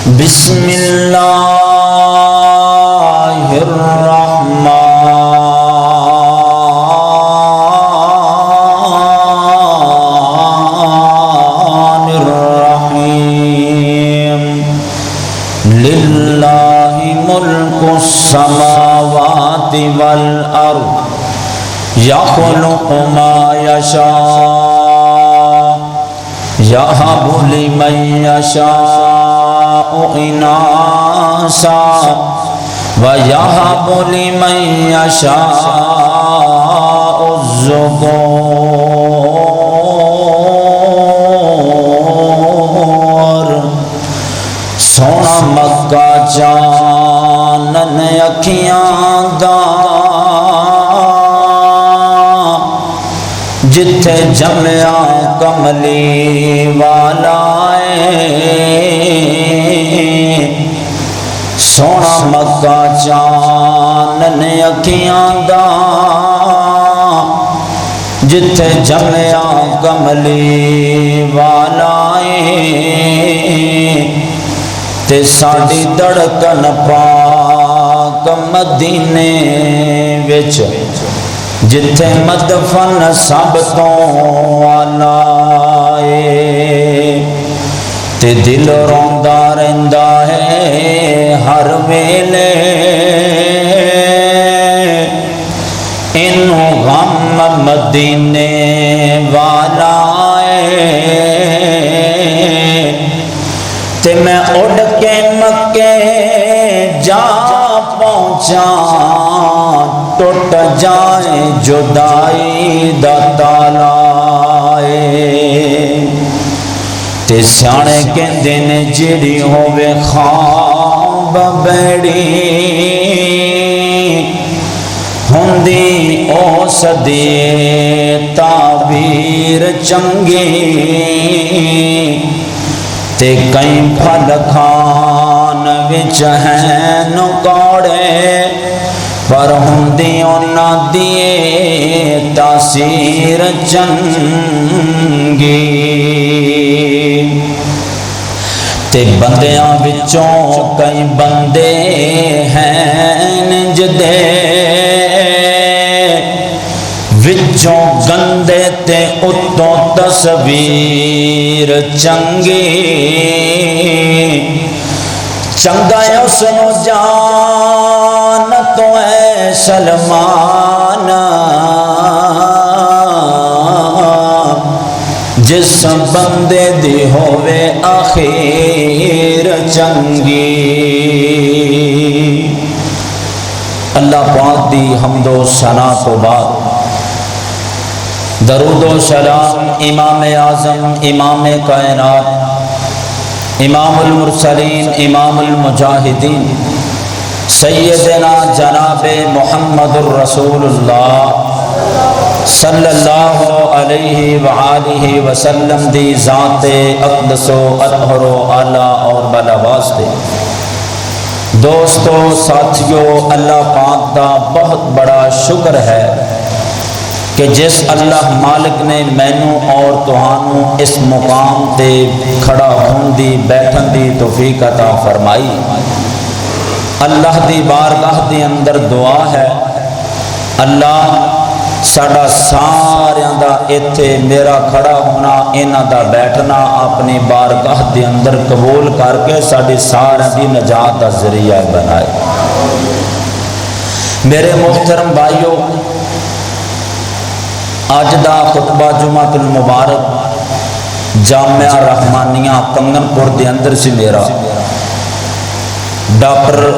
بسم اللہ الرحمن الرحیم للہ ملک السماوات والارض یخلق ما یشاء یہب لمن یشاء اناسا وَيَهَبُ لِمَن يَشَاءُ الذُّكُورَ سونا مکہ چانن اکھیاں دا جتھے جمعہ کملی والا سونا مکہ چانن اکھیاں دا جتھے جمعہ کملی والا تے ساڈی دھڑکن پاک مدینے وچ جتھے مدفن سب تو آلہ تے دل روندا رہندا ہے ہر ویلے انہوں غم مدینے والا تے میں اڑ کے مکے جا پہنچا ٹوٹ جائے جدائی دا تالا تے سیانے کہندے نے جڑی ہووے خواب بیڑی ہوندی او صدی تعبیر چنگی تے کئی پھل کھان وچ ہیں نکوڑے پر ہوندی انہاں دی تاثیر چنگی تے بندیاں وچوں کئی بندے ہیں جدے وچوں گندے تے اتوں تصویر چنگی چنگا اس نو جان تو ہے سلمان جس بندے دی ہووے آخر چنگی اللہ پاک دی حمد و ثنا تو بعد درود و سلام امام اعظم امام کائنات امام المرسلین امام المجاہدین سیدنا جناب محمد الرسول اللہ صلی اللہ علیہ وآلہ وسلم دی ذات اقدس و اطہر و اعلیٰ اور بلا واسطے دوستو ساتھیو اللہ پاک دا بہت بڑا شکر ہے کہ جس اللہ مالک نے مینوں اور تہانوں اس مقام تے کھڑا ہون دی بیٹھن دی توفیق عطا فرمائی اللہ دی بارگاہ دی اندر دعا ہے اللہ ساڈا ساریاں دا ایتھے میرا کھڑا ہونا انہاں دا بیٹھنا اپنی بارگاہ دے اندر قبول کر کے ساڈی ساریاں دی نجات دا ذریعہ بنائے میرے محترم بھائیو آج دا خطبہ جمعہ المبارک جامعہ رحمانیہ کنگن پور دے اندر سے میرا ڈاکٹر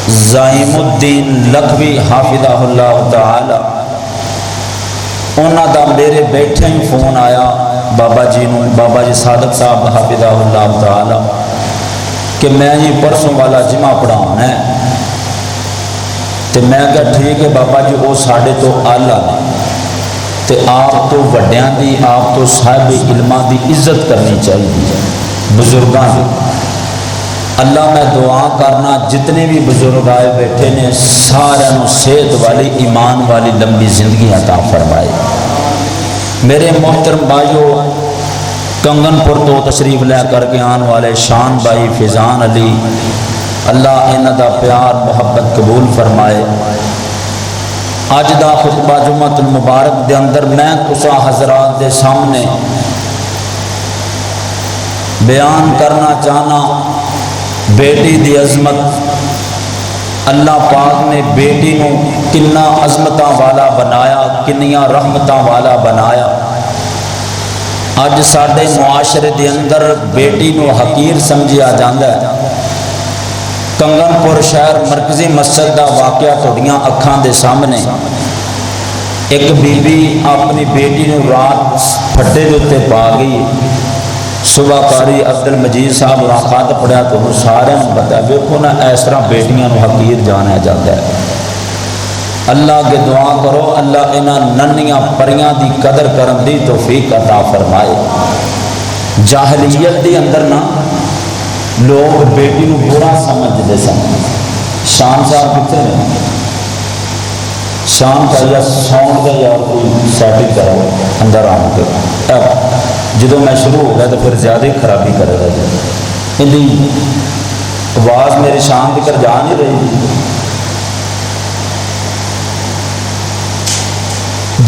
زائم الدین لکھوی حافظہ اللہ تعالی انہاں دا میرے بیٹھے ہی فون آیا بابا جی صادق صاحب حافظہ اللہ تعالی کہ میں جی پرسوں والا جمعہ پڑھاؤں ہے تو میں کہا ٹھیک ہے بابا جی وہ ساڑھے تو آلہ نے تے آپ تو وڈیاں دی آپ تو صاحب علماء دی عزت کرنی چاہیے بزرگاں دی اللہ میں دعا کرنا جتنے بھی بزرگ آئے بیٹھے نے سارے صحت والی ایمان والی لمبی زندگی عطا فرمائے میرے محترم بھائیو کنگن پور تو تشریف لے کر کے آن والے شان بھائی فیضان علی، اللہ انہاں دا پیار محبت قبول فرمائے۔ اج دا خطبہ جمعۃ المبارک دے اندر میں تساں حضرات دے سامنے بیان کرنا چاہنا بیٹی دی عظمت۔ اللہ پاک نے بیٹی نو کنا عظمتاں والا بنایا، کنیاں رحمتاں والا بنایا۔ اج ساڈے معاشرے دے اندر بیٹی نو حقیر سمجھیا جاندا ہے۔ کنگن پور شہر مرکزی مسجد دا واقعہ تھوڑیاں اکھاں دے سامنے، ایک بی بی اپنی بیٹی نو رات پھڈے دے اوتے پا گئی۔ صبح قاری عبد المجید صاحب نے خط پڑھیا تو سارے پتا ویکھو نا اس طرح بیٹیاں نو حقیر جانا جاتا ہے۔ اللہ کے دعا کرو اللہ انہاں ننیاں پریاں دی قدر کرن دی توفیق عطا فرمائے۔ جاہلیت دی اندر نا لوگ بیٹی نو برا سمجھتے سن۔ شان صاحب کتنے نے؟ شان کا یا ساؤنڈ کا یا کوئی سیٹنگ کرو اندر آن کے، جدو میں شروع ہو گیا تو پھر زیادہ ہی خرابی کرے گا جی۔ ان آواز میری شان تک جا نہیں رہی۔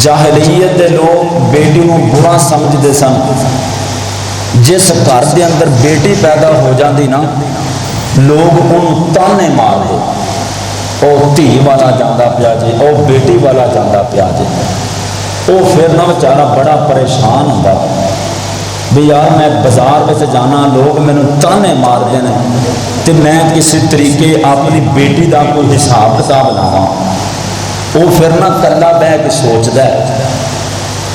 جاہلیت دے لوگ بیٹی کو برا سمجھتے سن۔ جس گھر دے اندر بیٹی پیدا ہو جاندی نا لوگ انہوں تانے مار دے، او دھی والا جانا پیا جے، او بیٹی والا جانا پیا جے۔ وہ پھر نہ بیچارہ بڑا پریشان ہوتا بھی یار میں بازار میں جانا لوگ مینوں تانے مار دینے تے میں کسی طریقے اپنی بیٹی دا کوئی حساب کتاب لاواں۔ وہ پھر نہ کلا بہ کے سوچدا ہے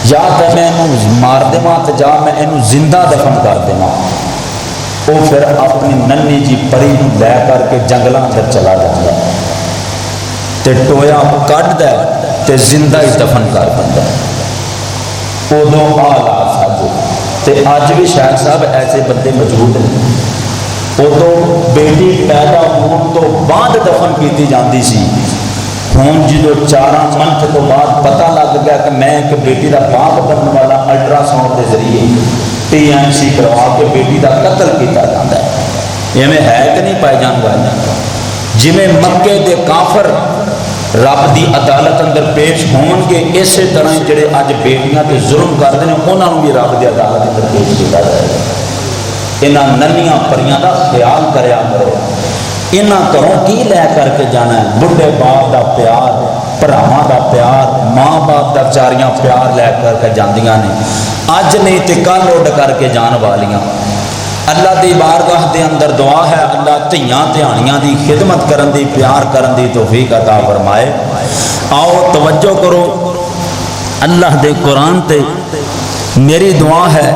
یا تو میں انہوں مار دیواں تے جا میں انہوں زندہ دفن کر دیواں۔ وہ پھر اپنی ننی جی پری لے کر کے جنگلاں اندر چلا جاتا ہے تے ٹویا کڈ دے تے زندہ ہی دفن کر دیندا ہے۔ ادوں حالات ساجے تے اج بھی شاید صاحب ایسے بندے موجود ہیں۔ ادوں بیٹی پیدا ہون تو بعد دفن کیتی جاندی سی، ہوں جدو 4 منتھ تو بعد پتہ لگ گیا کہ میں ایک بیٹی دا باپ بننے والا الٹرا ساؤنڈ کے ذریعے TMC کروا کے بیٹی دا قتل کیتا جاتا ہے۔ ایویں ہے کہ نہیں پائے جان گا؟ جی میں مکے دے کافر رب دی عدالت اندر پیش ہون گے، اسی طرح جڑے اج بیٹیاں تے ظلم کرتے ہیں انہوں بھی رب دی عدالت اندر پیش کیا جائے گا۔ انہاں ننیاں پریاں دا خیال کریا کرو۔ انہاں گھروں کی لے کر کے جانا ہے؟ بڑھے باپ دا پیار، بھراواں دا پیار، ماں باپ دا چاریاں پیار لے کر کے جاندیاں نے، اج نہیں تے کل اڈ کر کے جان والیاں۔ اللہ دی بارگاہ دے اندر دعا ہے اللہ دھیاں دھیانیاں دی خدمت کرن دی پیار کرن دی توفیق عطا فرمائے۔ آؤ توجہ کرو اللہ دے قرآن تے میری دعا ہے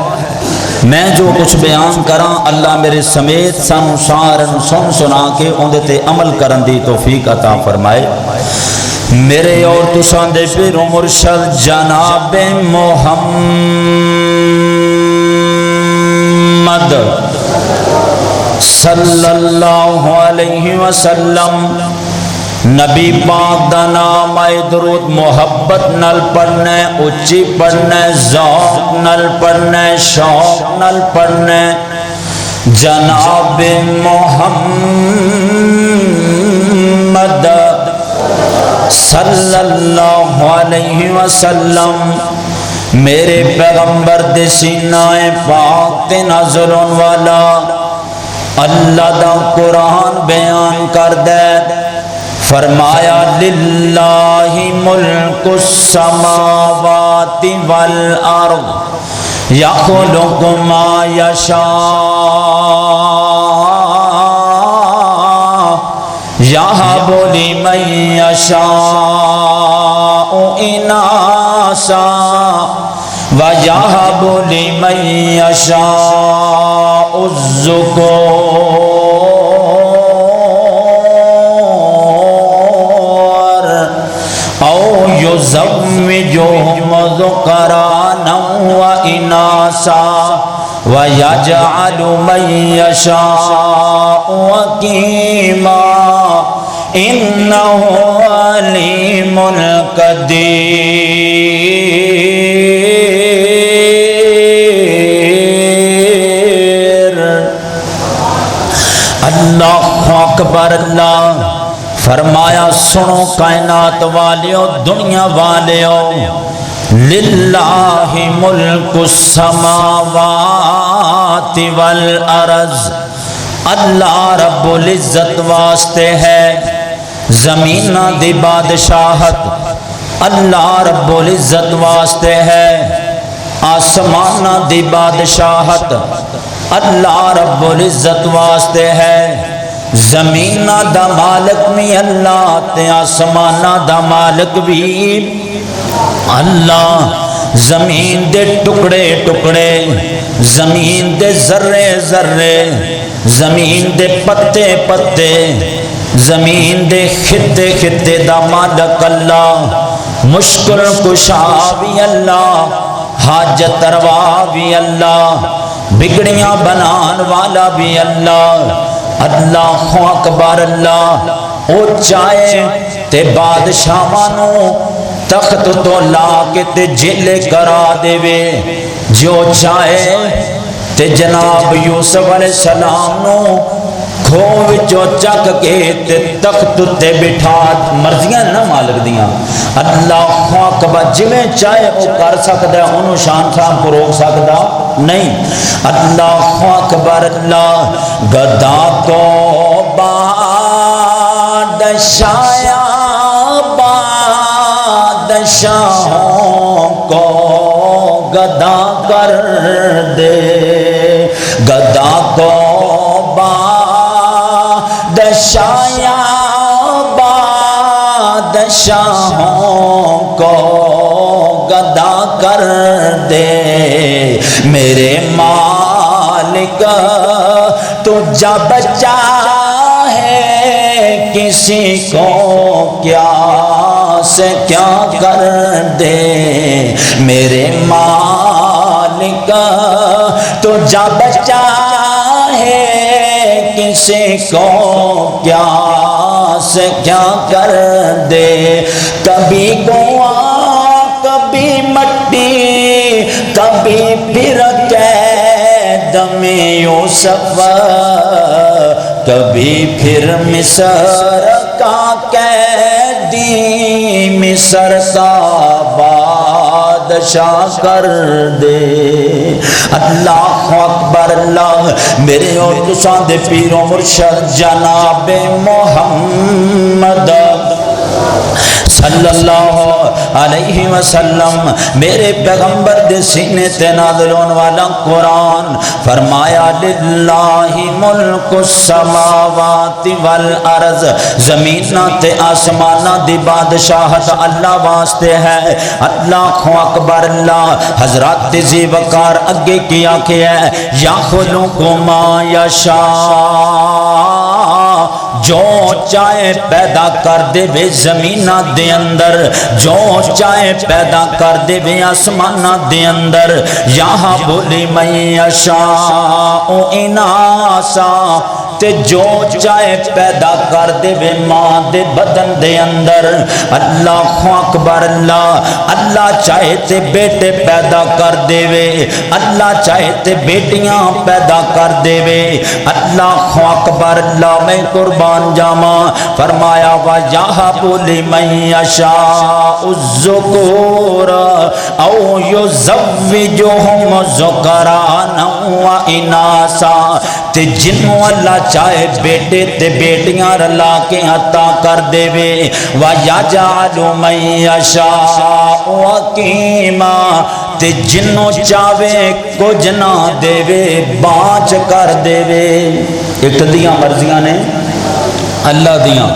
میں جو کچھ بیان کراں اللہ میرے سمیت سن سارن سن سنا کے اندے تے عمل کرن دی توفیق عطا فرمائے۔ میرے اور تساں دے پیر مرشد جناب محمد صلی اللہ علیہ وسلم نبی پاک دا نام آئے درود محبت نل پڑھنے، اچھی پڑھنے، ذوق نل پڑھنے، شوق نل پڑھنے۔ جناب محمد صلی اللہ علیہ وسلم میرے پیغمبر دے سینہ پاک تے نازل ہون والا اللہ دا قرآن بیان کر دے، فرمایا للہ ملک السماوات والارض یخلق ما یشاء یہب لمن یشاء اناسا ویہب لمن یشاء الذکور او یزوجہم ذکرانا و اناسا ویجعل من یشاء عقیما انہ علیم قدیر۔ اللہ اکبر اللہ فرمایا سنو کائنات والیو دنیا والیو للہ ملک السماوات والارض اللہ رب العزت واسطے ہے زمینہ دی بادشاہت اللہ رب العزت واسطے ہے آسمانہ دی بادشاہت اللہ رب العزت واسطے ہے زمینہ دا مالک بھی اللہ تے آسمانہ دا مالک بھی اللہ زمین دے ٹکڑے ٹکڑے زمین دے ذرے ذرے زمین دے پتے پتے زمین دے خطے خطے دا مالک اللہ مشکل کشا بھی اللہ حاجت روا بھی اللہ بگڑیاں بنان والا بھی اللہ اللہ اکبر اللہ او چاہے تے بادشاہ مانو تخت تو لا کے تے جیل کرا دے وے جو چاہے تے جناب یوسف علیہ السلام نو کھو وچوں چک کے تے تخت تے بٹھا مرضیاں نہ مالک دیاں اللہ اکبر جویں چاہے وہ کر سکدا ہے انہوں شان صاحب کو روک سکدا نہیں اللہ اکبر اللہ گدا کو بادشاہ بادشاہوں کو گدا کر دے گدا کو بادشاہ بادشاہوں کو گدا کر دے میرے مالک تو جب چاہے کسی کو کیا سے کیا کر دے میرے مالک تو جب چاہے کسی کو کیا سے کیا کر دے کبھی گوا کبھی مٹی کبھی پھر قید میں یوسف کبھی پھر مصر کا قیدی مصر کا بادشاہ کر دے اللہ اکبر اللہ میرے اور تساں دے پیر و مرشد جناب محمد صلی اللہ علیہ وسلم میرے پیغمبر دے سینے تے نازل ہونے والا قرآن فرمایا للہ ملک السماوات والارض زمینہ تے آسمانہ دی بادشاہت اللہ واسطے ہے اللہ اکبر اللہ حضرات ذی وقار اگے کیا کہ ہے یخلق ما یشاء جو چاہے پیدا کر دے وے زمینہ دے اندر جو چاہے پیدا کر دے وے آسمانہ دے اندر یہاں بولی من یشاء اناسا تے جو چاہے پیدا کر دے وے ماں دے بدن دے اندر اللہ اکبر اللہ اللہ چاہے تے بیٹے پیدا کر دے وے اللہ چاہے تے بیٹیاں پیدا کر دے وے اللہ اکبر اللہ میں قربان جاما فرمایا وَيَهَبُ لِمَن يَشَاءُ الذُّكُورَ أَوْ يُزَوِّجُهُمْ ذُكْرَانًا وَإِنَاثًا تے جنوں اللہ چاہے بیٹے تے بیٹیاں رلا کے عطا کر دے وے وَيَجْعَلُ مَن يَشَاءُ عَقِيمًا تے جنوں چاہے کچھ نہ دے وے بانچ کر دے وے ایک دیاں مرضیاں نے اللہ دیاں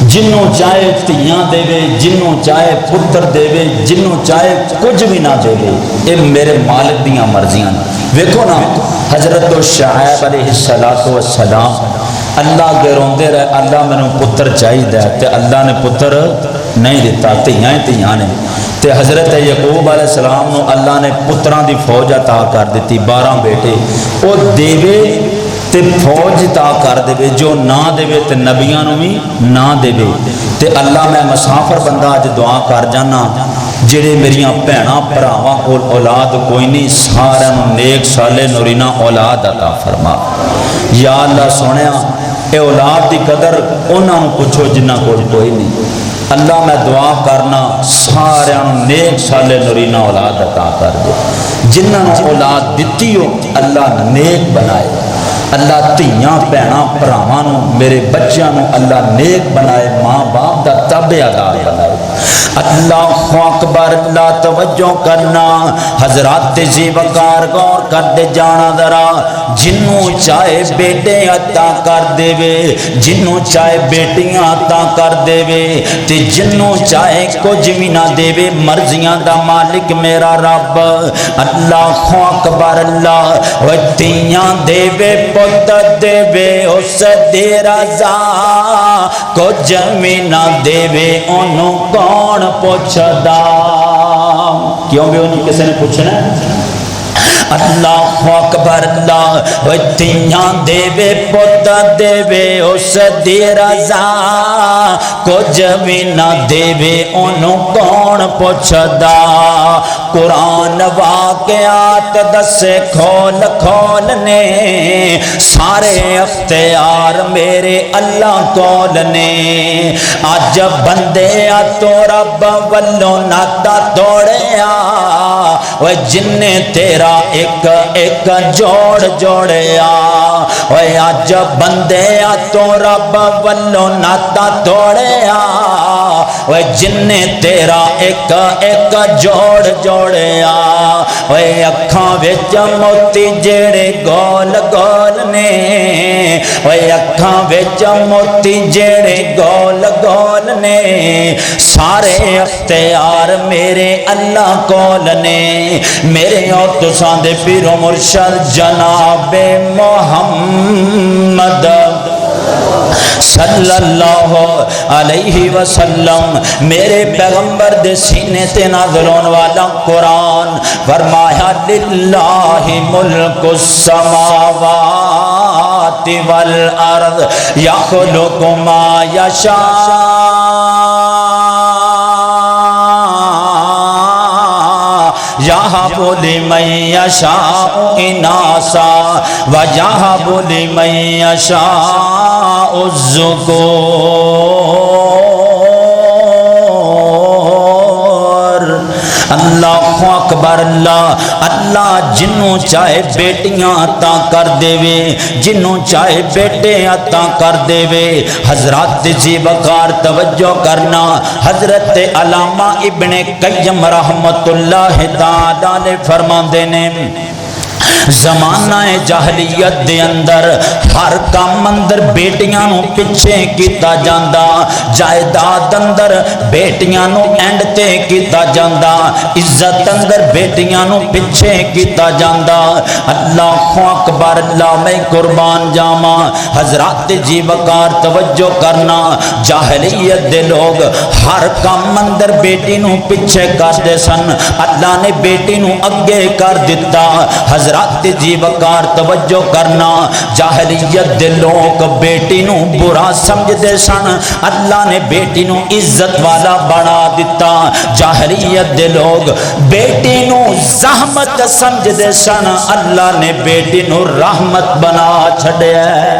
جنوں چاہے تیاں دے وے جنوں چاہے پتر دے وے جنوں چاہے کچھ بھی نہ دے وے اے میرے مالک دیاں مرضیاں ویکھو نا حضرت شعیب علیہ السلام اللہ کے روندے رہے اللہ میں نے پتر چاہیے تے اللہ نے پتر نہیں دیتا تیاں نے تے حضرت یعقوب علیہ السلام نو اللہ نے پتران دی فوج عطا کر دیتی 12 بیٹے او دیوے تے فوج عطا کر دے جو نہ دے تے نبیاں نو بھی نہ دے تے اللہ میں مسافر بندہ اج دعا کر جانا جڑے میریاں بھیناں بھراواں کول اولاد کوئی نہیں سارے نیک صالح نورینہ اولاد عطا فرما یا اللہ سونیا اے اولاد دی قدر انہاں نوں پوچھو جنہاں کول کوئی نہیں۔ اللہ میں دعا کرنا سارے نیک سالے نورینہ اولاد عطا کر دے، جنہاں نوں اولاد دتی ہو اللہ نیک بنائے، اللہ تیاں بہناں بھراواں نوں میرے بچیاں نوں اللہ نیک بنائے، ماں باپ دا تابع دار بنائے۔ اللہ اکبر، اللہ توجہ کرنا حضرات زی وقار غور کر دے جانا ذرا، جنوں چاہے بیٹے عطا کر دے وے، جنوں چاہے بیٹیاں عطا کر دے وے، تے جنوں چاہے کچھ بھی نہ دے وے، مرضیاں دا مالک میرا رب اللہ اکبر۔ اللہ وہ تیاں دے وے پت دے وے اس دی رضا، کچھ بھی نہ دے وے انہوں کون پوچھدا، کیوں بھی انہوں کسی نے پوچھنا ہے؟ اللہ اکبر، اللہ وہ تیاں دے وے پت دے وے اس دی رضا، کچھ بھی نہ دے وے انہوں کون پوچھدا۔ قرآن واقعات دسے کھول کھول نے، سارے اختیار میرے اللہ کول نے، اج بندے تو رب ولوں ناتا توڑیا، وہ جن تیرا ایک ایک جوڑ جوڑیا، وہ اج بندے تو رب ولوں ناتا توڑیا، وہ جن تیرا ایک ایک جوڑ جوڑیا، وہ اکھاں وچ موتی جڑے گول گول نے، وہ اکھاں وچ موتی جڑے گول گول نے، سارے اختیار میرے اللہ کول نے، میرے اور تساں دے پیر و مرشد جناب محمد صلی اللہ علیہ وسلم، میرے پیغمبر دے سینے تے نازل ہونے والا قرآن فرمایا للہ ملک السماوات والارض یخلق ما یشاء یہب لمن یشاء اناسا ویہب لمن یشاء الذکور۔ اللہ اکبر، اللہ جنوں چاہے بیٹیاں عطا کر دے وے، جنوں چاہے بیٹے عطا کر دے وے۔ حضرات جی وقار توجہ کرنا، حضرت علامہ ابن قیم رحمت اللہ تعالی فرماندے نے، زمانہ جاہلیت دے اندر ہر کام اندر بیٹیاں نو پچھے کیتا جاندا، جائیداد اندر بیٹیاں نو اینڈ تے کیتا جاندا، عزت اندر بیٹیاں نو پچھے کیتا جاندا۔ اللہ اکبر، اللہ میں قربان جاواں، حضرات جی وقار توجہ کرنا، جاہلیت دے لوگ ہر کام اندر بیٹی نو پچھے کردے سن، اللہ نے بیٹی نو اگے کر دتا۔ حضرات جی وقار توجہ کرنا، جاہلیت دے لوگ بیٹی نو برا سمجھ دے سن، اللہ نے بیٹی نو عزت والا بنا دیتا۔ جاہلیت دے لوگ بیٹی نو زحمت سمجھ دے سن، اللہ نے بیٹی نو رحمت بنا چھڑیا ہے۔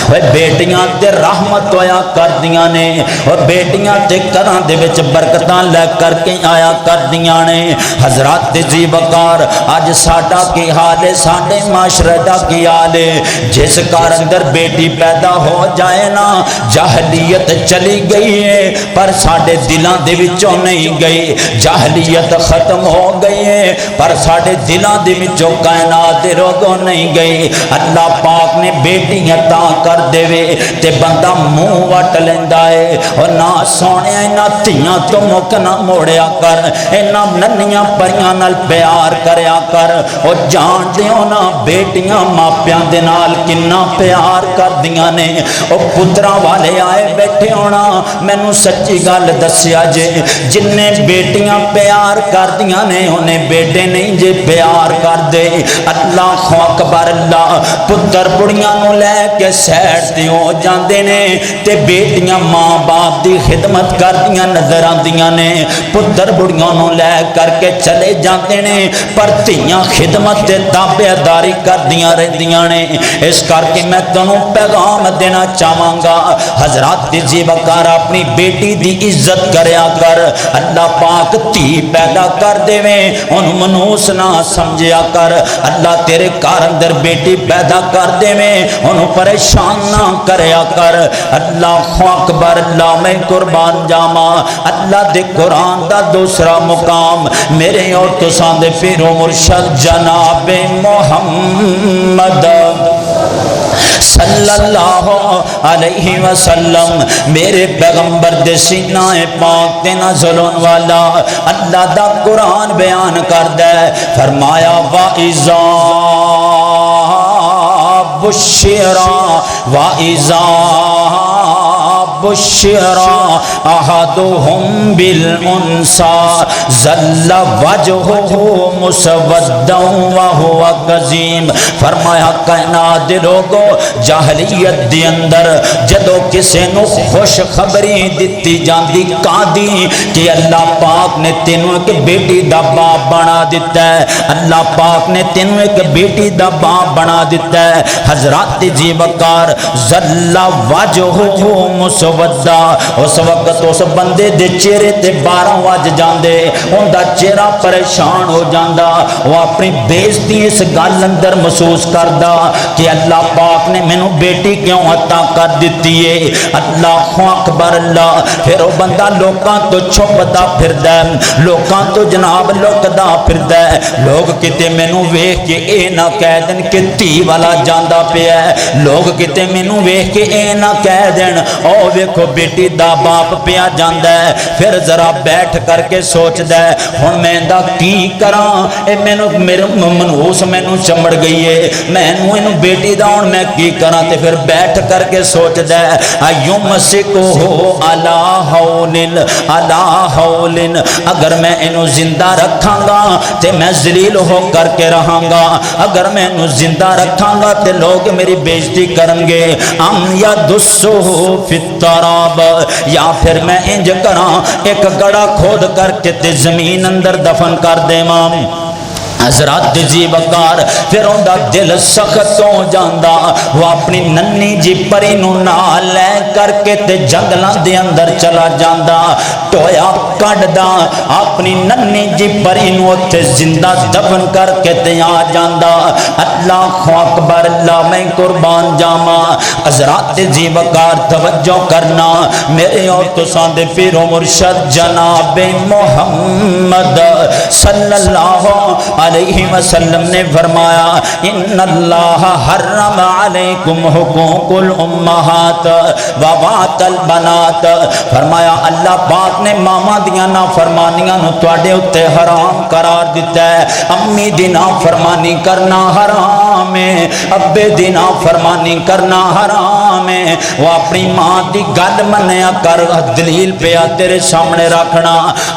وہ بیٹیاں تے رحمت ہویا کر دیاں نے، وہ بیٹیاں تے گھراں دے وچ برکتاں لے کر کے آیا کر دیاں نے۔ حضرات جی وقار اج ساڈا کی حال ہے، ساڈے معاشرے دا کی حال ہے، جس گھر اندر بیٹی پیدا ہو جائے نا، جاہلیت چلی گئی ہے پر ساڈے دلاں دے وچوں نہیں گئی، جاہلیت ختم ہو گئی ہے پر ساڈے دلاں دے وچوں کائنات دے روگوں نہیں گئی۔ اللہ پاک نے بیٹی عطا کر دے وے تے بندہ منہ وٹ لیندا ہے، اور نہ سونے انہاں تھیاں تو مک نہ موڑیا کر، انہاں ننیاں پریاں نال پیار کریا کر، اور جان دیو نا بیٹیاں ماپیاں دے نال کنا پیار کر دیاں نے۔ او پتراں والے آئے بیٹھے ہونا، مینوں سچی گل دسیا جے، جن نے بیٹیاں پیار کر دیاں نے انہیں بیٹے نہیں جے پیار کر دے۔ اللہ اکبر، اللہ پتر بڑیاں نو لے کے سیڑ تے ہو جاندے نے تے بیٹیاں ماں باپ دی خدمت کر دیاں نظر آندیاں نے، پتر بڑیاں نو لے کر کے چلے جاندے نے پر تیاں خدمت تے تابعداری کردیاں رہندیاں نے۔ اس کر کے میں تنوں پیغام دینا چاہواں گا، حضرات جی وقار اپنی بیٹی دی عزت کریا کر۔ اللہ پاک تھی پیدا کر دے ان منوس نہ سمجھیا کر۔ اللہ تیرے کار اندر بیٹی پیدا کر دے ان پریشان نہ کریا کر۔ اللہ اکبر، اللہ میں قربان جاواں اللہ دے قرآن دا دوسرا مقام میرے اور تساں دے پیر و مرشد جناب محمد صلی اللہ علیہ وسلم میرے پیغمبر دے سینہ پاک تے نازل ہون والا اللہ دا قرآن بیان کردا ہے، فرمایا وَإِذَا بُشِّرَ أَحَدُهُمْ بِالْأُنْثَى ظَلَّ وَجْهُهُ مُسْوَدًّا وَهُوَ كَظِيمٌ۔ فرمایا کائنات دے لوگو جاہلیت دے اندر جدو کسے نو خوش خبری دتی جاندی کاندی کہ اللہ پاک نے تینوں ایک بیٹی دا باپ بنا دیتا ہے، اللہ پاک نے تینوں ایک بیٹی دا باپ بنا دیتا ہے، حضرات جی وقار ظل وجہہ مسودا، اس وقت اس بندے دے چہرے تے 12 وج جاندے، ان دا چہرہ پریشان ہو جاندا، وہ اپنی بےزتی اس گل اندر محسوس کردا کہ اللہ پاک نے مینوں بیٹی کیوں عطا کر دیتی ہے۔ اللہ اکبر اللہ، پھر وہ بندہ لوکاں تو چھپدا پھردا ہے، لوکاں تو جناب لکدا پھردا ہے، لوگ کتے مینوں ویکھ کے اے نہ کہہ دین کہ تھی والا جاندا پیا ہے، لوگ کتے مینوں ویکھ کے اے نہ کہہ دین او ویکھو بیٹی دا باپ پیا جاندا ہے۔ پھر ذرا بیٹھ کر کے سوچدا ہے ہن میں دا کی کراں، اے مینوں میرے منحوس مینوں چمڑ گئی ہے، مینوں اینوں بیٹی دا ہن میں کی کراں، تے پھر بیٹھ کر کے سوچدا ہے ایمسکو علی حول، اگر میں اینوں زندہ رکھاں گا تے میں ذلیل ہو کر کے رہاں گا، اگر میں اینوں زندہ رکھاں گا تے لوگ میری بےزتی کرن گے، ام یدسہ فی التراب، یا پھر میں انج کراں ایک گڑا کھود کر کے تے زمین اندر دفن کر دیواں۔ حضرات جی وقار پھر ان دا دل سخت ہو جاندا، وہ اپنی ننی جی پری نو نال لے کر کے تے جنگلاں دے اندر چلا جاندا، ٹویا کڈدا اپنی ننی جی پری نو تے زندہ دفن کر کے تے آ جاندا۔ اللہ اکبر، اللہ میں قربان جاواں۔ حضرات جی وقار توجہ کرنا، میرے اور تساں دے پیر و مرشد جناب محمد صلی اللہ علیہ وسلم نے فرمایا ان اللہ حرم علیکم حقوق الامہات ووات البنات، فرمایا اللہ پاک نے ماما دیاں نافرمانیاں نو تواڈے اتے حرام قرار دیتا ہے، امی دی نافرمانی کرنا حرام ہے، ابے دی نافرمانی کرنا حرام ہے، وہ اپنی ماں دی گل منیا کر، دلیل پیا تیرے سامنے رکھنا،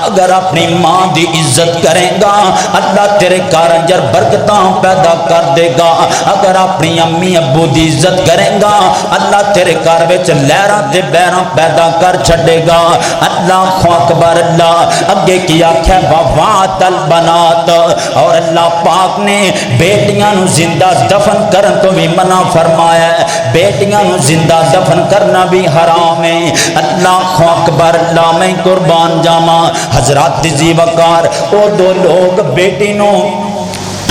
اگر اپنی ماں دی عزت کرے گا اللہ تیرے کارنجر برکتاں پیدا کر دے گا، اگر اپنی امی ابو دی عزت کرے گا اللہ تیرے گھر وچ لہراں تے بہراں پیدا کر چھڈے گا۔ اللہ اکبر، اللہ اگے کی آکھیا ووات البنات، اور اللہ پاک نے بیٹیاں نو زندہ دفن کرن تو بھی منع فرمایا ہے، بیٹیاں نو زندہ دفن کرنا بھی حرام ہے۔ اللہ اکبر، اللہ میں قربان جاواں۔ حضرات جی وقار او دو لوگ بیٹی نو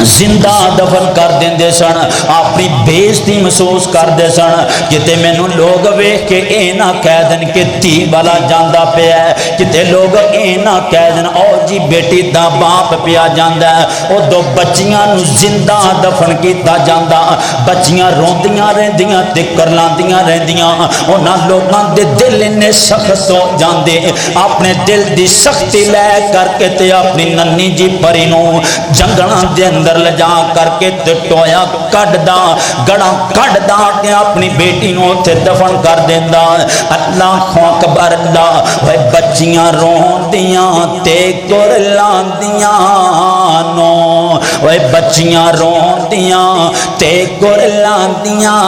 زندہ دفن کر دیندے سن، اپنی بےزتی محسوس کردے سن، کتے مینوں لوگ ویکھ کے اے نہ کہہ دین کہ تھی والا جاندا پیا ہے، کتے لوگ اے نہ کہہ دین او جی بیٹی دا باپ پیا جاندا ہے۔ او دو بچیاں نو زندہ دفن کیتا جاندا، بچیاں روندیاں رہندیاں تے کرلاندیاں رہندیاں، انہاں لوگاں دے دل نے سخت ہو جاندے، اپنے دل دی سختی لے کر کے تے اپنی ننی جی پری نو جنگلاں دے اندر لجا کر کے ٹویا کڈدا گڑا کڈدا کے اپنی بیٹی نو تے دفن کر دیندا۔ اللہ اکبر، اللہ وہ بچیاں روندیاں تے کرلاندیاں نو اوے بچیاں روندیاں تے گرلاندیاں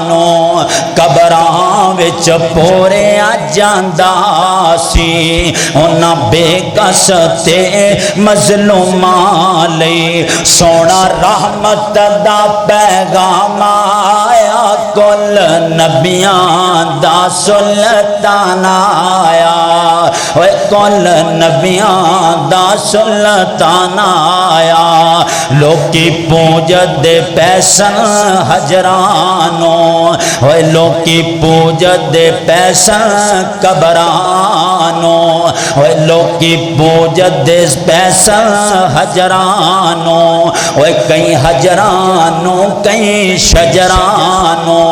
نو قبراں وچ پوریا جاندا سی انہاں بے کس تے مظلوماں لئی سونا رحمت دا پیغام آیا کل نبیاں دا سلطان آیا اوے کل نبیاں دا سلطان آیا لوکی پوجت دے پیسن حجرانو اوے لوکی پوجت دے پیسن قبرانو اوے لوکی پوجت دے پیسن حجرانو اوے کئی حجرانو کئی شجرانو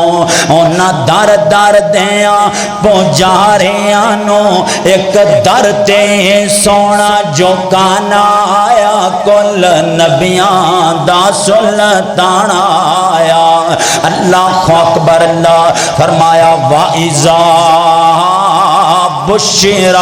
اونا در در دیاں پوجاریانو ایک در تے سونا جو کانا آیا کل نبیان دا سلطان آیا اللہ اکبر اللہ فرمایا وَإِذَا بُشِّرَ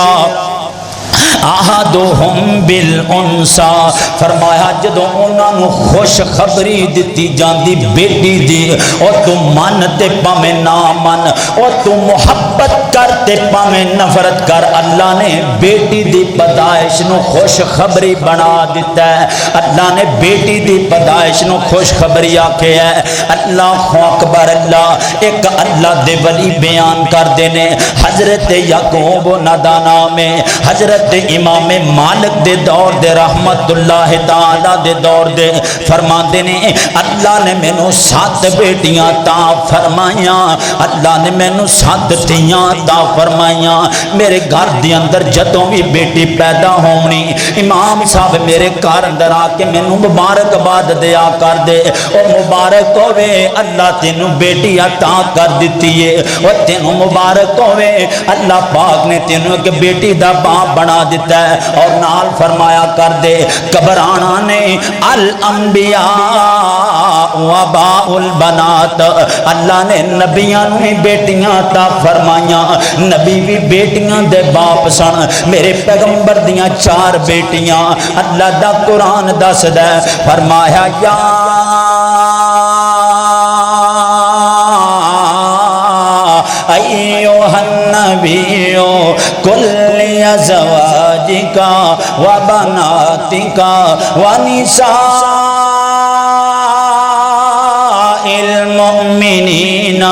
احدہم بالانسا فرمایا جدو انہاں نو خوش خبری دتی جاندی بیٹی دی اور تو من تے پاویں نہ من اور تو محبت کر تے پاویں نفرت کر اللہ نے بیٹی دی پیدائش نو خوش خبری بنا دیتا ہے اللہ نے بیٹی دی پیدائش نو خوش خبری آکھیا ہے اللہ اکبر اللہ ایک اللہ دے ولی بیان کر دینے حضرت یعقوب نادانا میں حضرت امام مالک دے دور دے رحمت اللہ تعالی دے دور دے فرماندے نے اللہ نے میں نو 7 بیٹیاں تا فرمائیاں اللہ نے میں نو 7 تیاں تا فرمائیاں میرے گھر دے اندر جدوں بھی بیٹی پیدا ہونی امام صاحب میرے گھر اندر آ کے میں نو مبارک باد دیا کر دے او مبارک ہوے اللہ تینو بیٹی عطا کر دتی ہے او تینو مبارک ہوے اللہ پاک نے تینو ایک بیٹی دا باپ بنا دیتا ہے اور نال فرمایا کر دے قبرانا نے الانبیاء وباء البنات اللہ نے نبیاں نے بیٹیاں تا فرمائیاں نبی بھی بیٹیاں دے باپ سن میرے پیغمبر دیاں 4 بیٹیاں اللہ دا قرآن دس دے فرمایا یا ایوہ النبیو کل ازواجکا و بناتکا و نساء المؤمنین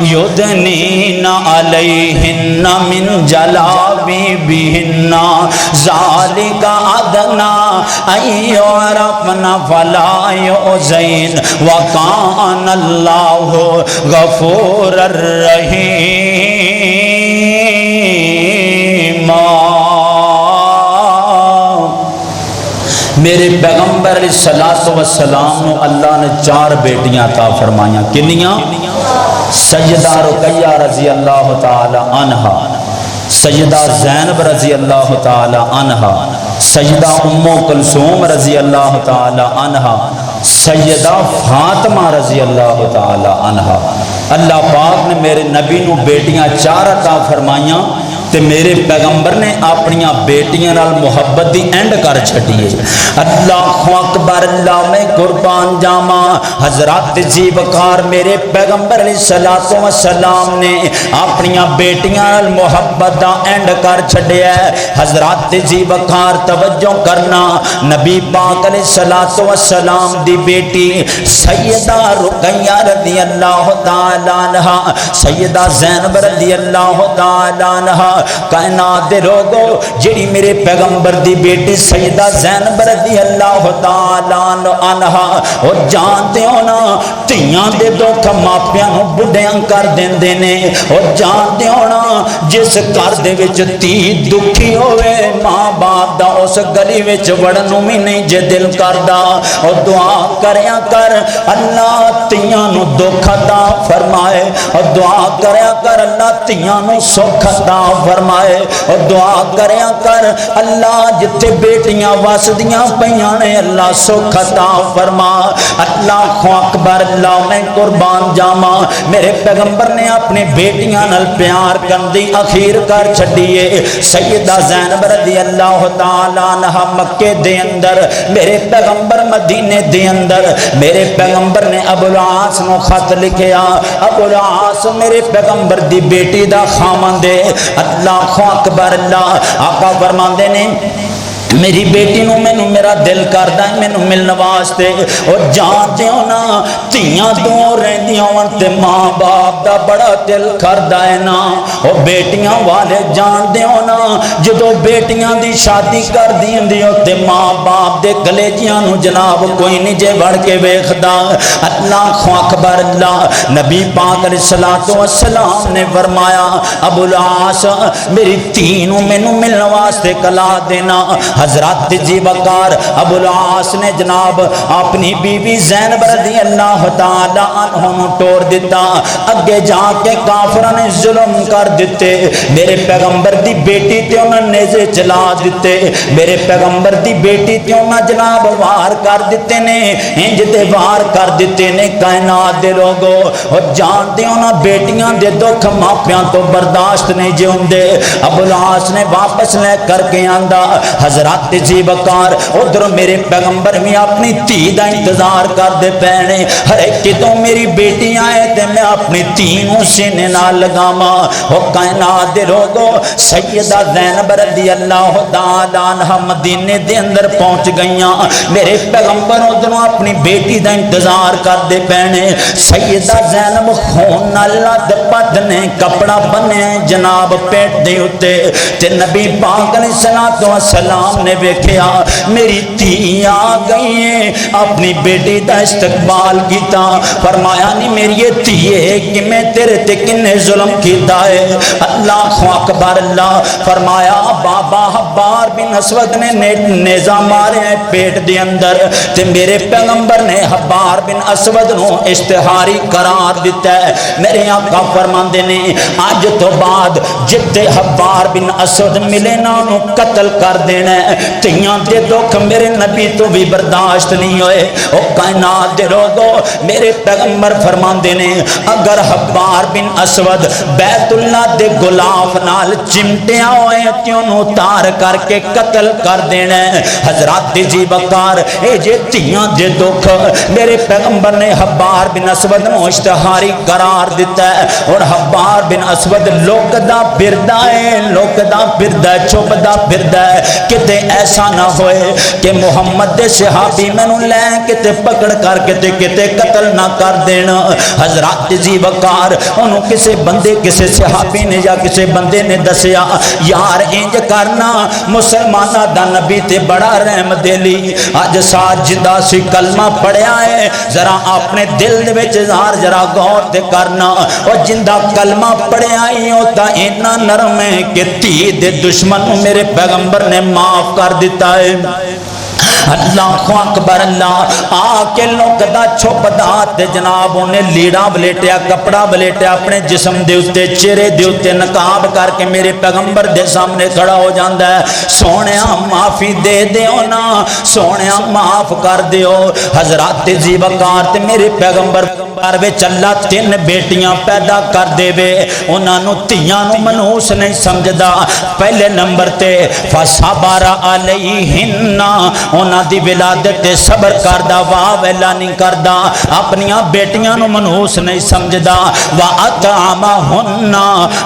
یدنین علیہن من جلابیبہن ذالک ادنا ان یعرفن فلا یؤذین وکان اللہ غفور الرحیم میرے پیغمبر علیہ السلام نو اللہ نے 4 بیٹیاں عطا فرمائیاں کنیاں سیدہ رقیہ رضی اللہ تعالی عنہا سیدہ زینب رضی اللہ تعالی عنہا سیدہ ام کلثوم رضی اللہ تعالی عنہا سیدہ فاطمہ رضی اللہ تعالی عنہا اللہ پاک نے میرے نبی نو بیٹیاں 4 عطا فرمائیاں تے میرے پیغمبر نے اپنی بیٹیاں نال محبت دی اینڈ کر چھڈی ہے اللہ اکبر اللہ میں قربان جاواں حضرات جی وقار میرے پیغمبر علیہ السلام نے اپنی بیٹیاں نال محبت دا اینڈ کر چھڈیا ہے حضرات جی وقار توجہ کرنا نبی پاک علیہ السلام دی بیٹی سیدہ رقیہ رضی اللہ تعالی عنہا سیدہ زینب رضی اللہ تعالی عنہا کائنات دے لوگو جڑی میرے پیغمبر دی بیٹی سیدہ زینب رضی اللہ تعالی عنہا او جانتے ہو نا تیاں دے دکھ ماپیاں نو بڈیاں کر دیندے نے او جانتے ہو نا جس گھر دے وچ تی دکھی ہوئے ماں باپ دا اس گلی وچ وڑن نو بھی نہیں جے دل کردا او دعا کریا کر اللہ تیاں نو دکھ عطا فرمائے اور دعا کریا کر اللہ تیاں نو سکھ عطا فرمائے فرمائے اور دعا کریا کر اللہ جتے بیٹیاں واسدیاں پیاں نے اللہ سکھ عطا فرما اللہ اکبر اللہ میں قربان جاواں میرے پیغمبر نے اپنی بیٹیاں نال پیار کردی اخیر کر چھڈیے سیدہ زینب رضی اللہ تعالی عنہا مکے دے اندر میرے پیغمبر مدینے دے اندر میرے پیغمبر نے ابو العاص نو خط لکھیا ابو العاص میرے پیغمبر دی بیٹی دا خاوند ہے اللہ اکبر اللہ آقا فرماندے نے میری بیٹی نو مینوں میرا دل کردا ہے مینوں ملن واسطے اور جانتے ہو نا تیاں دو رہندیاں ہون تے ماں باپ دا بڑا دل کردا ہے نا او بیٹیاں والے جانتے ہو نا جدوں بیٹیاں دی شادی کر دیندی ہو تے ماں باپ دے کلیجیاں نو جناب کوئی نہیں جے وڑ کے ویکھدا اللہ اکبر اللہ نبی پاک علیہ الصلوۃ والسلام نے فرمایا ابو العاص میری دھی نو مینوں ملن واسطے کلا دینا حضرت جی وقار ابو العاص نے جناب اپنی بیوی زینب رضی اللہ تعالی عنہ ٹور دیتا اگے جا کے کافروں نے ظلم کر دیتے میرے پیغمبر دی بیٹی تے انہاں نیزے چلا دیتے میرے پیغمبر دی بیٹی تے انہاں جناب وار کر دیتے نے انج تے وار کر دیتے نے کائنات دے لوگو اور جانتے ہو نا بیٹیاں دے دکھ ماپیاں تو برداشت نہیں جے ہوندے ابو العاص نے واپس لے کر کے آندا حضرت جی وقار ادھر میرے پیغمبر میں اپنی دھی دا انتظار کر دے پینے ہر ایک تو میری بیٹی آئے تے میں اپنی دھی نو سینے نال لگاواں او کائنات دے لوگو سیدہ زینب رضی اللہ تعالی عنہا مدینے دے اندر پہنچ گئیاں میرے پیغمبر ادھر اپنی بیٹی دا انتظار کر دے پینے سیدہ زینب خون نال لد پٹ نے کپڑا بنے جناب پیٹ دے اتے تے نبی پاک علیہ الصلوۃ والسلام نے ویکھیا میری دھی آ گئی ہے اپنی بیٹی دا استقبال کیتا فرمایا نہیں میری یہ دھی ہے کہ میں تیرے تے کنے ظلم کیتا ہے اللہ اکبر اللہ فرمایا بابا حبار بن اسود نے نیزہ مارے ہیں پیٹ دے اندر تے میرے پیغمبر نے حبار بن اسود نو اشتہاری قرار دیتا ہے میرے آقا فرماندے نے آج تو بعد جتے حبار بن اسود ملے نا نو قتل کر دینا تیاں دے دکھ میرے نبی تو بھی برداشت نہیں ہوئے او کائنات دے لوگو میرے پیغمبر فرماندے نے اگر حبار بن اسود بیت اللہ دے غلاف نال چمٹیاں ہوئے تیوں نو تار کر کے قتل کر دینا حضرات جی وقار اے جے تیاں دے دکھ میرے پیغمبر نے حبار بن اسود نو اشتہاری قرار دیتا ہے اور حبار بن اسود لوک دا پھردا ہے لوک دا پھردا چوبدا پھردا ہے کتے ایسا نہ ہوئے کہ محمد دے صحابی میں نو لے کتے پکڑ کر کتے کتے قتل نہ کر دینا حضرات جی وقار انہوں کسے بندے کسے صحابی نے یا کسے بندے نے دسیا یار انج کرنا مسلمانہ دا نبی تے بڑا رحم دلی آج ساتھ جدہ سی کلمہ پڑھیا ہے ذرا اپنے دل دے وچ اظہار ذرا غور تے کرنا اور جندہ کلمہ پڑھیا ہی ہوتا اتنا نرم ہے کہ تی دے دشمن میرے پیغمبر نے معاف کر دیتا ہے اللہ اکبر اللہ آکے لوگ دا چھپ دات جناب انہیں لیڑا بلیٹیا کپڑا بلیٹیا اپنے جسم دے اتے چہرے دے اتے نقاب کر کے میرے پیغمبر دے سامنے کھڑا ہو جاندہ ہے سونیا معافی دے دیو نا سونیا معاف کر دیو حضرات جی وقار تے میرے پیغمبر وچ اللہ تین بیٹیاں پیدا کر دے وے انہاں نو تیاں نو منحوس نہیں سمجھدا پہلے نمبر تے فصبر علیہن انہاں دی ولادت تے صبر کردا واہ ویلا نہیں کردا اپنیاں بیٹیاں نو منحوس نہیں سمجھدا واطعمہن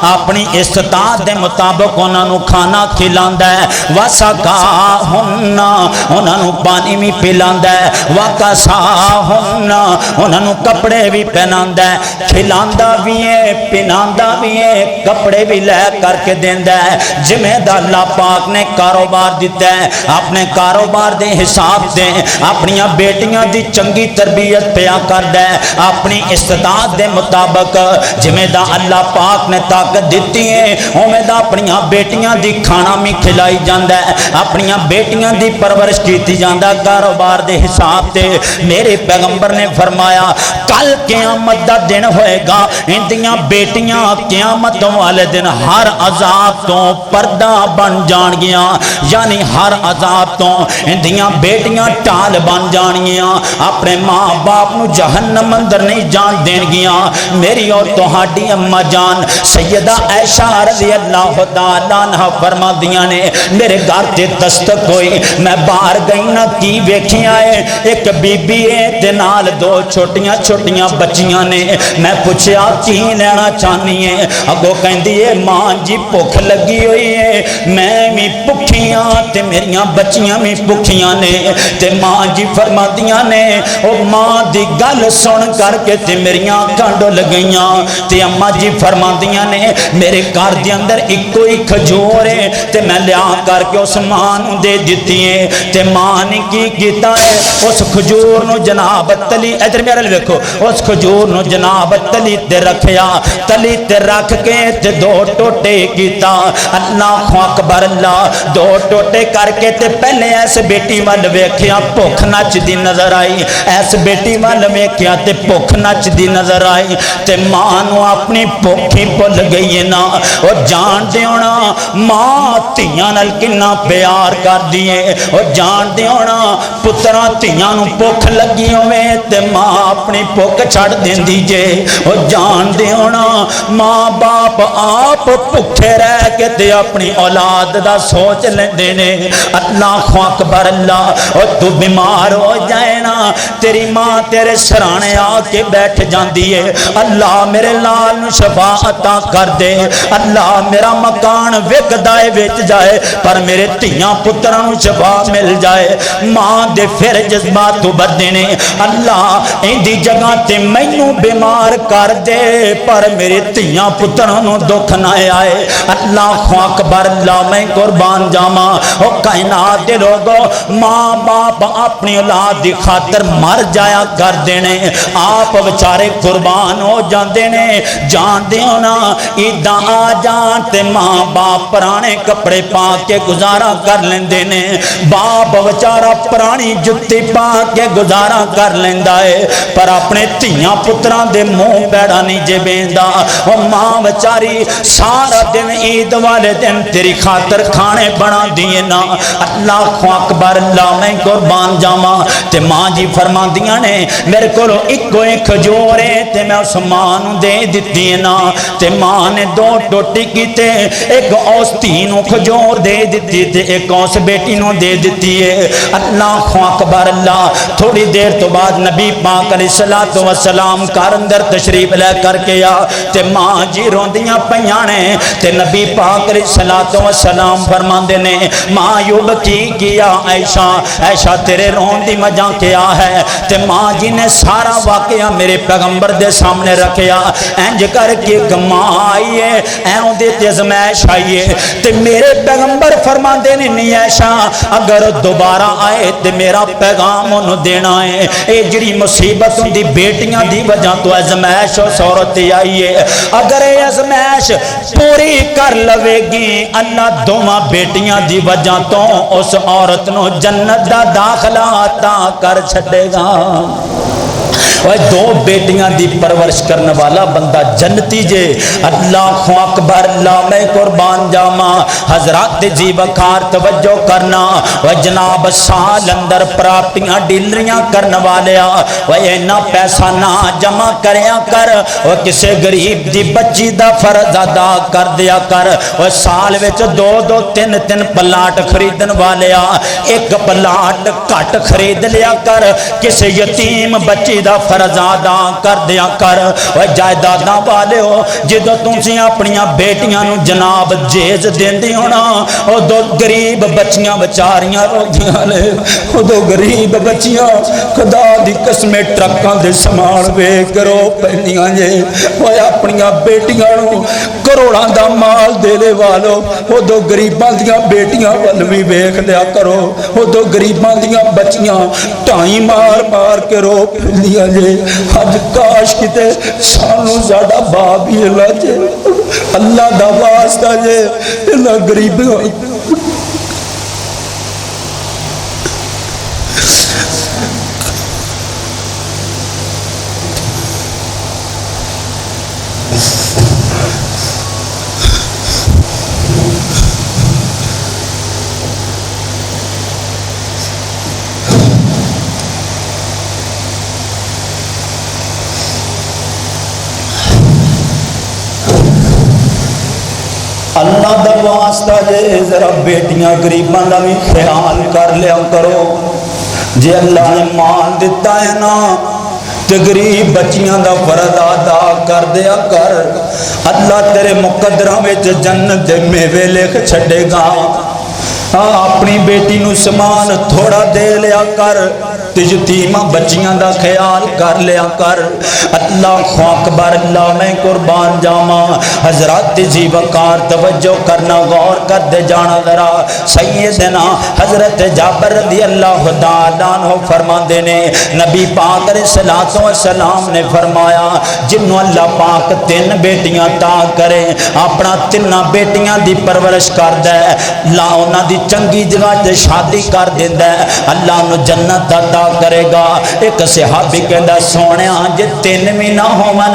اپنی استطاعت دے مطابق انہاں نو کھانا کھلاندا ہے وسقاہن انہاں نو پانی بھی پلاندا ہے وکساہن انہاں نو کپڑے بھی پہناندا ہے کھلاندا بھی ہے پہناندا بھی ہے کپڑے بھی لے کر کے دیندا ہے جویں دا اللہ پاک نے کاروبار دیتا ہے اپنے کاروبار دے حساب دے اپنی بیٹیاں دی چنگی تربیت پیا کردا ہے اپنی استطاعت دے مطابق جویں دا اللہ پاک نے طاقت دیتی ہے اوویں دا اپنی بیٹیاں دی کھانا بھی کھلائی جاندا ہے اپنی بیٹیاں دی پرورش کیتی جاندا کاروبار دے حساب تے میرے پیغمبر نے فرمایا کل قیامت دا دن ہوئے گا اندیاں بیٹیاں قیامت والے دن ہر عذاب تو پردہ بن جان گیا یعنی ہر عذاب تو اندیاں بیٹیاں ٹال بن جان گیا اپنے ماں باپ نو جہنم اندر نہیں جان دین گیا میری اور تہاڈی اما جان سیدہ عائشہ رضی اللہ تعالی عنہ فرما دیاں نے میرے گھر تے دستک ہوئی میں باہر گئی نہ کی ویکھیا ہے ایک بی بی ہے تے نال دو چھوٹیاں چھوٹیاں بچیاں نے میں پوچھیا کی لینا چاہنی ہے اگو کہندی ہے ماں جی بھوک لگی ہوئی ہے میں بھی بھکھیاں تے میریاں بچیاں بھی بھکھیاں نے تے ماں جی فرماندیاں نے او ماں دی گل سن کر کے تے میریاں کانڈو لگیاں تے اما جی فرماندیاں نے میرے گھر دے اندر ایک کوئی کھجور ہے تے میں لیا کر کے اس ماں نو دے دتی ہے تے ماں نے کی کیتا ہے اس کھجور نو جناب تلی ادھر میرے لے دیکھو اس کھجور نو جناب تلی تے رکھیا تلی تے رکھ کے تے دو ٹوٹے کیتا اللہ اکبر اللہ دو ٹوٹے کر کے تے پہلے ایس بیٹی وال ویکھیا بھوک نچ دی نظر آئی ایس بیٹی وال ویکھیا تے بھوک نچ دی نظر آئی تے ماں نو اپنی بھوک ہی بھول گئی نا او جان دے ہونا ماں تیاں نال کنا پیار کر دیے او جان دے ہونا پتراں تیاں نو بھوک لگی ہوے تے ماں اپنی بھوک چھڑ دیندی جے او جان دے ہونا ماں باپ آپ بھوکے رہ کے تے اپنی اولاد دا سوچ لیندے نے اللہ اکبر اللہ او تو بیمار ہو جائے نا تیری ماں تیرے سرانے آ کے بیٹھ جاندی ہے اللہ میرے لال نو شفا عطا کر دے اللہ میرا مکان وکدائے وچ جائے پر میرے تیاں پتراں نو شفا مل جائے ماں دے پھر جذبات تو بدے نے اللہ اندی جگہ تے مینوں بیمار کر دے پر میرے تیاں پتراں نو دکھ نہ آئے اللہ اکبر اللہ میں قربان جاواں او کائنات دے لوگو ماں باپ اپنی اولاد دی خاطر مر جایا کر دینے آپ بیچارے قربان ہو جاندے نے جان دے ہونا ایداں آ جان تے ماں باپ پرانے کپڑے پا کے گزارا کر لیندے نے باپ بیچارا پرانی جتی پا کے گزارا کر لیندا ہے پر اپنے تیاں پتراں دے منہ پیڑا نہیں جے بیندا او ماں بیچاری سارا دن عید والے دن تیری خاطر کھانے بنا دیے نا اللہ اکبر اللہ میں قربان جاواں تے ماں جی فرماندیاں نے میرے کولو اکو ایک کھجور ہے تے میں اس ماں نو دے دتی ہے نا تے ماں نے دو ٹوٹی کیتے ایک اس تھی نو کھجور دے دتی تے ایک اس بیٹی نو دے دتی ہے اللہ اکبر اللہ تھوڑی دیر تو بعد نبی پاک علیہ الصلوۃ والسلام گھر اندر تشریف لے کر کے آ تے ماں جی روندیاں پیاں نے تے نبی پاک علیہ الصلوۃ والسلام فرماندے نے ماں یوب کی کیا عائشہ عائشہ تیرے رون دی وجہ کیا ہے تے ماں جی نے سارا واقعہ میرے پیغمبر دے سامنے رکھیا انج کر کے ماں آئی ہے ایوں دے تے ازمائش آئی ہے تے میرے پیغمبر فرماندے نے نہیں عائشہ اگر دوبارہ آئے تے میرا پیغام انہوں دینا ہے اے جڑی مصیبت دی بیٹیاں دی وجہ تو ازمائش و صورت آئی ہے اگر اے ازمائش پوری کر لوے گی اللہ دوما بیٹیاں دی وجہ تو اس عورت نو جنت دا داخلہ عطا کر چھڑے گا دو بیٹیاں دی پرورش کرنے والا بندہ جنتی جے اللہ اکبر اللہ میں قربان جاواں حضرات جی وقار توجہ کرنا و جناب سال اندر پراپتیاں ڈیلریاں کرنے والیا و اینا پیسہ نہ جمع کریا کر و کسے غریب دی بچی دا فرض ادا کر دیا کر و سال وچ دو دو تین تین پلاٹ خریدن والیا ایک پلاٹ کٹ خرید لیا کر کسے یتیم بچی دا فرض ادا کر دیا کر و جائیداداں والے ہو جدو تسی اپنیاں بیٹیاں نو جناب جیز دیندی ہونا او دو غریب بچیاں بچاریاں روندیاں نے او دو غریب بچیاں خدا دی قسم ٹرکاں دے سامان ویکھ کرو پہنیاں جے او اپنیاں بیٹیاں نو کروڑاں دا مال دے لے والو او دو غریباں دیاں بیٹیاں ول وی ویکھ لیا کرو او دو غریباں دیاں بچیاں ٹائی مار مار کے رو پہنیاں جے اج کاش کتے سانو زیادہ باب ہی اللہ جے اللہ دا واسطہ جے انہاں غریباں اللہ دا واسطہ جے ذرا بیٹیاں غریباں دا بھی خیال کر لیا کرو. جے اللہ نے مال دیتا ہے نا تے غریب بچیاں دا فرض ادا کر دیا کر. اللہ تیرے مقدراں وچ جنت دے میوے لکھ چھڈے گا. اپنی بیٹی نو سامان تھوڑا دے لیا کر تے یتیماں بچیاں دا خیال کر لیا کر. اللہ اکبر. اللہ میں قربان جاواں. حضرات جی وقار توجہ کرنا غور کر دے جانا ذرا. سیدنا حضرت جابر رضی اللہ تعالی عنہ فرماندے نے نبی پاک علیہ الصلوۃ والسلام نے فرمایا جنوں اللہ پاک 3 بیٹیاں عطا کرے اپنا 3 بیٹیاں دی پرورش کردا ہے اللہ انہاں دی چنگی جگہ تے شادی کر دیندا ہے اللہ نو جنت عطا کرے گا. ایک صحابی کہندا سونیا جے 3 بھی نہ ہون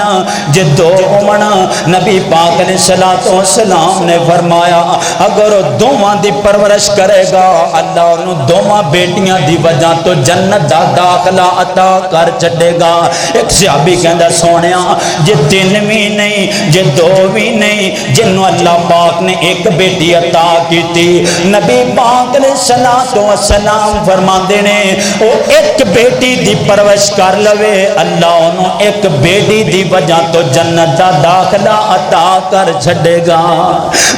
جے 2 ہون نبی پاک علیہ الصلوۃ والسلام نے فرمایا اگر دوواں دی پرورش کرے گا اللہ انہوں دوواں بیٹیاں دی وجہ تو جنت دا داخلہ عطا کر چھڈے گا. ایک صحابی کہندا سونیا جے 3 بھی نہیں جے 2 بھی نہیں جنوں اللہ پاک نے ایک بیٹی عطا کیتی نبی پاک علیہ الصلوۃ والسلام فرماندے نے او ایک بیٹی دی پرورش کر لوے اللہ انہوں ایک بیٹی دی وجہ تو جنت دا داخلہ عطا کر چھڈے گا.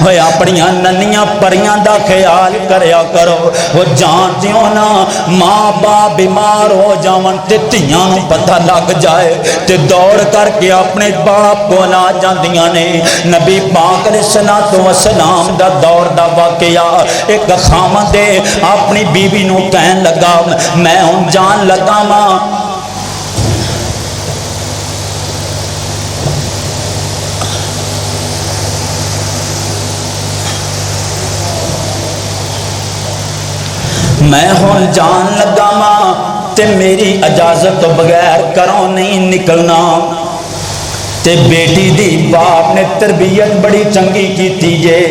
ہوئے اپنیاں ننیاں پریاں دا خیال کریا کرو. وہ جانتے ہو نا ماں باپ بیمار ہو جاون تے تیاں نو پتہ لگ جائے تے دوڑ کر کے اپنے باپ کو لا جاندیاں نے. نبی پاک علیہ الصلوۃ والسلام دا دور دا واقعہ ایک خامد اپنی بیوی نو کہن لگا میں ہوں جان لگا ماں میں ہوں جان لگا ماں تے میری اجازت تو بغیر کروں نہیں نکلنا. تے بیٹی دی باپ نے تربیت بڑی چنگی کی جے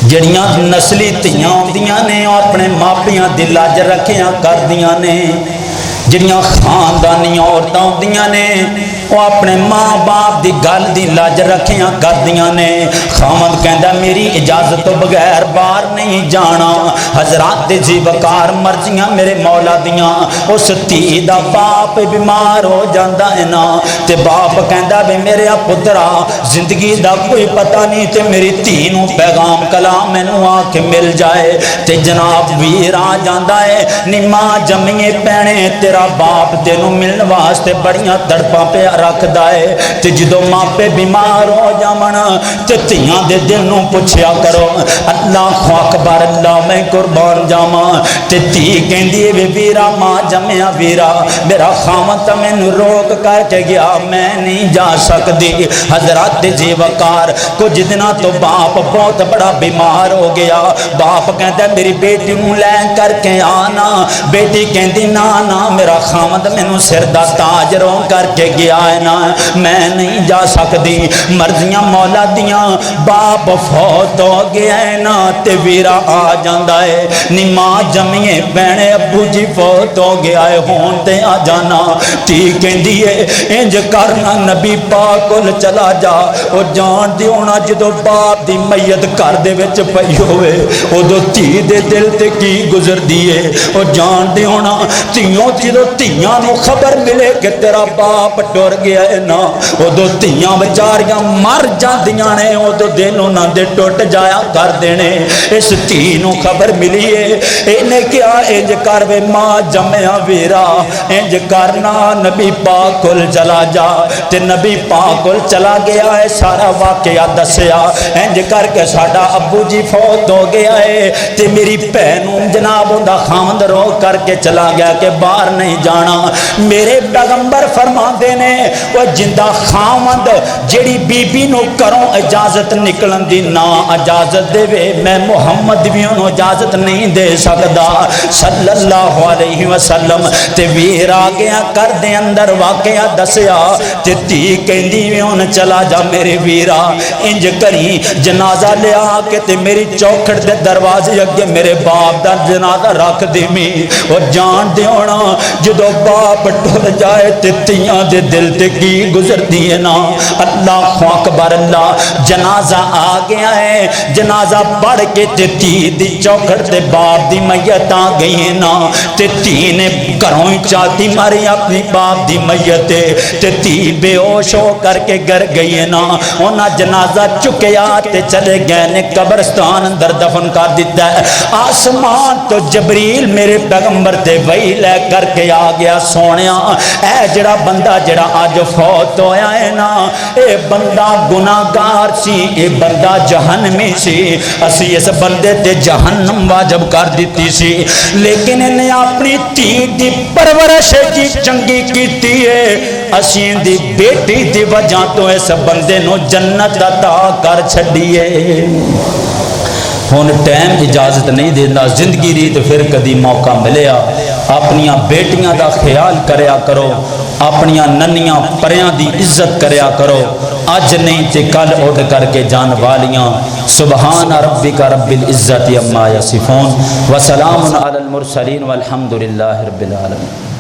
جڑیاں نسلی تیاں ہوندیاں نے اپنے ماپیاں دی لاج رکھیاں کردیاں نے. جڑیاں خاندانی عورتاں ہوندیاں نے وہ اپنے ماں باپ دی گل دی لاج رکھیاں کردیاں نے. خامد کہندا میری اجازت تو بغیر باہر نہیں جانا. حضرات جی وقار مرضیاں میرے مولا دیاں. اس تھی دا باپ بیمار ہو جاندا ہے نا تے باپ کہندا بھی میرے پترا زندگی دا کوئی پتہ نہیں تے میری تھی نو پیغام کلام مینوں آ کے مل جائے تے جناب ویر آ جاندا ہے نی ماں جمیے پینے تیرا باپ تینوں ملن واسطے بڑیاں تڑپاں پہ رکھدا ہے تے جدوں ماپے بیمار ہو جاون تے تیاں دے دل نو پوچھیا کرو. اللہ اکبر. اللہ میں قربان جاواں تے تھی کہندی وی ویرا ماں جمیا ویرا میرا خامد مینوں روک کر کے گیا میں نہیں جا سکدی. حضرات جی وقار کچھ دنوں تو باپ بہت بڑا بیمار ہو گیا. باپ کہندا میری بیٹی نو لے کر کے آنا. بیٹی کہندی نا نا میرا خامد مینوں سر دا تاج رو کر کے گیا ہے نا میں نہیں جا سکدی. مرضیاں مولا دیاں باپ فوت ہو گیا ہے نا تے ویرا آ جاندا ہے نی ماں جمیے بہنے ابو جی فوت ہو گیا ہے ہون تے آ جانا. تھی کہندی ہے انج کرنا نبی پاک کول چلا جا. او جان دی ہونا جدوں باپ دی میت گھر دے وچ پئی ہوئے اودوں تھی دے دل تے کی گزردی ہے. او جان دی ہونا تیوں جدوں تیاں نو خبر ملے کہ تیرا باپ ٹر گیا ہے نا ادو تیاں بچاریاں مر جاندیاں نے ادو دن انہاں دے ٹوٹ جایا کر دینے. اس تھی نو خبر ملی ہے اینے کیا انج کر وے ماں جمیا ویرا انج کرنا نبی پاک کول چلا جا. تے نبی پاک کول چلا گیا ہے سارا واقعہ دسیا انج کر کے ساڈا ابو جی فوت ہو گیا ہے تے میری بہن جناب اوندا خامد رو کر کے چلا گیا کہ باہر نہیں جانا. میرے پیغمبر فرماندے نے وہ جندہ خامد جیڑی بی بی نو کروں اجازت نکلن دی نا اجازت دے وے میں محمد بھی انہوں اجازت نہیں دے سکدا صلی اللہ علیہ وسلم. تے ویر آ گیا کر دے اندر واقعہ دسیا تے تھی کہندی وی ان چلا جا میرے ویرا انج کری جنازہ لیا کے تے میری چوکھٹ دے دروازے اگے میرے باپ دا جنازہ رکھ دی میں. وہ جان دے ہونا جدو باپ ٹر جائے تے تیاں دے دل تے کی گزرتی ہے نا۔ اللہ اکبر اللہ، جنازہ آ گیا ہے، جنازہ پڑھ کے تے تھی دی چوکھٹ تے باپ دی میت آ گئی ہے نا، تے تھی نے گھروں چاہتی ماری اپنی باپ دی میت تے تھی بے ہوش ہو کر کے گر گئی ہے نا۔ انہاں جنازہ چکیا تے چلے گئے نے قبرستان اندر دفن کر دیتا ہے۔ آسمان تو جبریل میرے پیغمبر تے وحی لے کر کے آ گیا، سونیا اے جڑا بندہ جڑا آج فوت ہویا ہے نا، اے بندہ گناہگار سی، اے بندہ جہنمی سی، اسی اس بندے تے جہنم واجب کر دیتی سی، لیکن انہیں اپنی تھی دی پرورش جی چنگی کیتی ہے، اسی دی بیٹی دی وجہ تو اس بندے نو جنت عطا کر چھڈیے۔ ہن ٹائم اجازت نہیں دینا، زندگی دی تے پھر کدی موقع ملیا اپنیاں بیٹیاں دا خیال کریا کرو، اپنیاں ننیاں پریاں دی عزت کریا کرو، اج نہیں تے کل اٹھ کر کے جان والیاں۔ سبحان ربک رب العزت عما یصفون وسلام علی المرسلین والحمد للہ رب العالمین۔